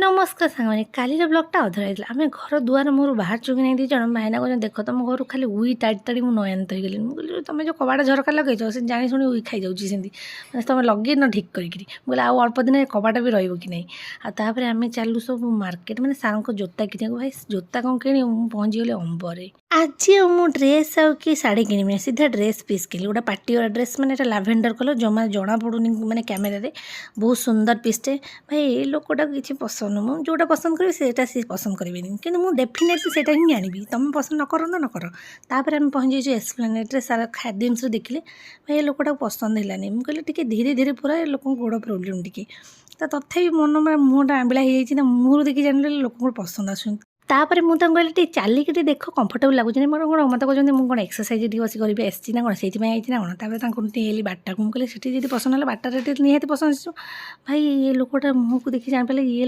नमस्कार साଙ୍ଗमाने कालीर ब्लगटा अधा रही आम घर दुआर मोर बाहर चुकी नहीं दी जन भाईना कहते देख तुम घर खाली उई ताड़ी ताड़ी मुझे नयन थी मुझे तुम जो कबाड़ झरका लगे से जाणी शुणी उई खाई जाऊँगी सेमती मैंने तुम लगे न ठीक करी बोले आउ अल्प दिन कबाटा भी रही कि नहीं आपर आम चलू सब मार्केट मैंने सार को जोता कि भाई जोता कौन कि पहुँची गली अंबरे आज मु ड्रेस आउ कि शाढ़ी किणमी सीधा ड्रेस पीस किली गोटे पार्टी वाला ड्रेस मैंने लाभेंडर कलर जमा जना पड़ूनी मैंने कैमेरा बहुत सुंदर पीसटे भाई ये लोकटा किसी पसंद मुझे जोटा पसंद करी से पसंद करें कि मुझे डेफिनेटली से ही आनी तुम पसंद न कर न कर तापर आम पहुँची जाइए एस्प्लानेड्रे सारा खाद्य जिन देखिले भाई ये लोकटा पसंद है मुझे कहली टी धीरे धीरे पूरा लोक गोड़ प्रोब्लेम टी तथापि मन में मुहटा आंबिला हो मुहर देखिए जान लोक पसंद आस तापर मुझे कहली चलिक देख कंफर्टेबल लगुच मोर कौन मत कहते मुझे कौन एक्सरसाइज बस करी आसी ना कौन से आई ना कौन तापर बाटा को मुझे पसंद है बाटारे निहती पसंद भाई ये लोकटा मुँह को देखिए जान पाले ये